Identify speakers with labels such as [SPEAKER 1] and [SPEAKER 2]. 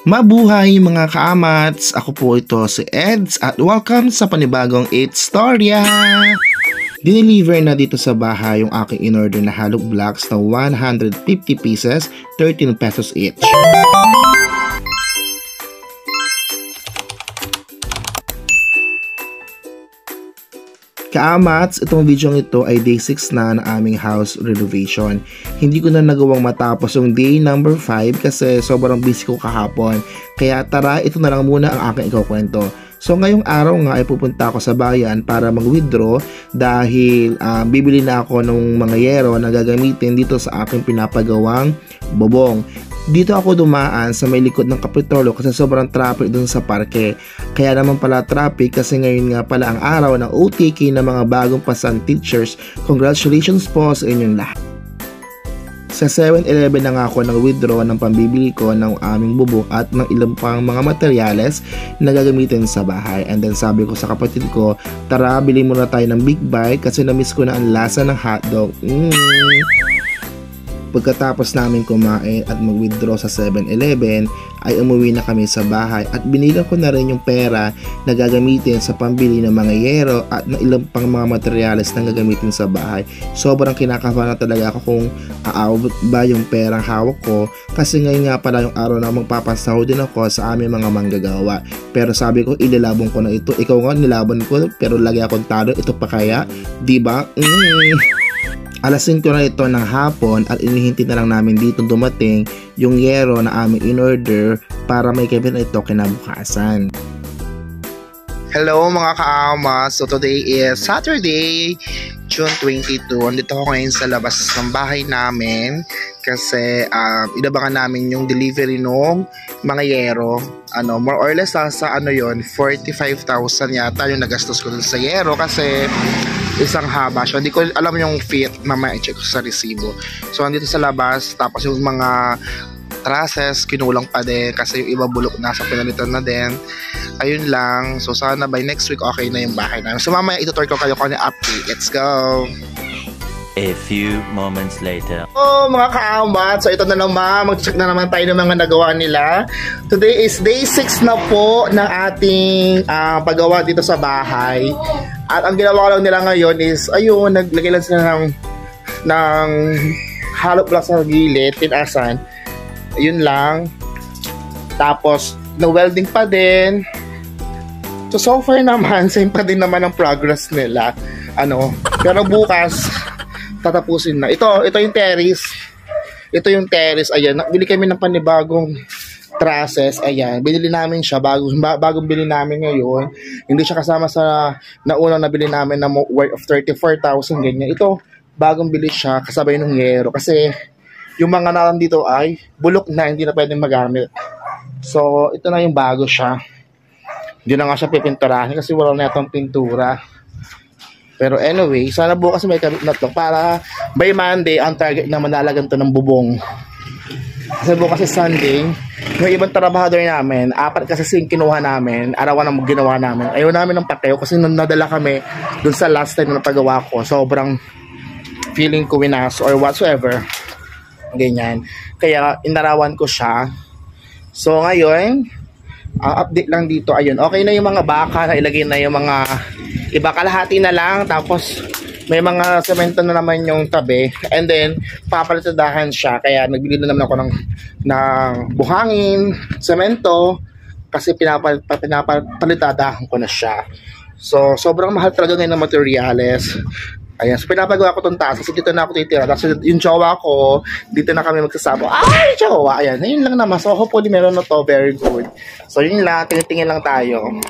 [SPEAKER 1] Mabuhay mga kaamats! Ako po ito si Eds at welcome sa panibagong Storya! Dineliver na dito sa bahay yung aking in-order na hollow blocks na 150 pieces, 13 pesos each. Kaamats, itong video ito ay day 6 na ng aming house renovation. Hindi ko na nagawang matapos yung day number 5 kasi sobrang busy ko kahapon. Kaya tara, ito na lang muna ang aking ikukwento. So ngayong araw nga ay pupunta ako sa bayan para mag-withdraw dahil bibili na ako ng mga yero na gagamitin dito sa aking pinapagawang bubong. Dito ako dumaan sa may likod ng Kapitolyo kasi sobrang traffic dun sa parke. Kaya naman pala traffic kasi ngayon nga pala ang araw ng OTK ng mga bagong pasan teachers. Congratulations po sa inyong lahat. Sa 7-Eleven na nga ako nag-withdraw ng pambibili ko ng aming bubong at ng ilang pang mga materyales na gagamitin sa bahay. And then sabi ko sa kapatid ko, tara bili muna tayo ng big bite kasi na-miss ko na ang lasa ng hotdog. Pagkatapos namin kumain at mag-withdraw sa 7-Eleven ay umuwi na kami sa bahay at binilang ko na rin yung pera na gagamitin sa pambili ng mga yero at ng ilang pang mga materyales na gagamitin sa bahay. Sobrang kinakabahan na talaga ako kung aabot ba yung perang hawak ko kasi ngayon nga pala yung araw na magpapasahod din ako sa aming mga manggagawa. Pero sabi ko ilalabon ko na ito. Ikaw nga nilaban ko pero lagi akong talo. Ito pa kaya? Diba? Alas 5 na ito ng hapon at inihintay na lang namin dito dumating yung yero na aming in-order para may kabit ito kinabukasan. Hello mga kaama! So today is Saturday, June 22. Andito ako ngayon sa labas ng bahay namin kasi inabangan namin yung delivery ng mga yero. More or less sa 45,000 yata yung nagastos ko dun sa yero kasi isang haba siya. Hindi ko alam yung fit, mamaya i-check ko sa resibo. So andito sa labas, tapos yung mga trusses kinulang pa din kasi yung iba bulok na sa pinalitan na din. Ayun lang. So sana by next week okay na yung bahay namin. So mamaya itutur ko kayo kung ano update. Let's go!
[SPEAKER 2] A few moments later.
[SPEAKER 1] Oh mga kaamat, so ito na naman, mag-check na naman tayo ng mga nagawa nila. Today is day 6 na po ng ating paggawa dito sa bahay. At ang ginawa ko lang nila ngayon is, ayun, naglagay lang sila ng hollow block sa gilid, tinasan. Ayun lang. Tapos, na-welding pa din. So far naman, same pa din naman ang progress nila. Pero bukas, tatapusin na. Ito yung terrace. Ito yung terrace. Ayan, bili kami ng panibagong trusses. Ayan, binili namin siya. Bagong bili namin ngayon. Hindi siya kasama sa naunang nabili namin na worth of 34,000 ganyan. Ito, bagong bili siya kasabay ng yero. Kasi yung mga naran dito ay bulok na, hindi na pwedeng magamit. So, ito na yung bago siya. Hindi na nga siya pipinturahin kasi wala na itong pintura. Pero anyway, sana bukas may kabit na to para by Monday ang target na manalagan to ng bubong. Kasi bukas is Sunday, yung ibang trabahador namin, 4 kasi sing kinuha namin, arawan ang ginawa namin. Ayaw namin ng pateo kasi nadala kami dun sa last time na paggawa ko. Sobrang feeling ko winas or whatsoever. Ganyan. Kaya inarawan ko siya. So ngayon, update lang dito. Ayun, okay na yung mga baka, na ilagay na yung mga iba, kalahati na lang, tapos may mga semento na naman yung tabi, and then papalitadahan siya, kaya nagbili na naman ako ng buhangin, semento, kasi pinapalitadahan ko na siya. So sobrang mahal talaga ngayon ng materials. Ayan, so pinapagawa ko itong taas kasi dito na ako titira. Tapos yung jowa ko, dito na kami magsasabo. Ay, jowa! Ayan, yun lang naman. So hopefully meron na to, very good. So yun lang, tingin-tingin lang tayo.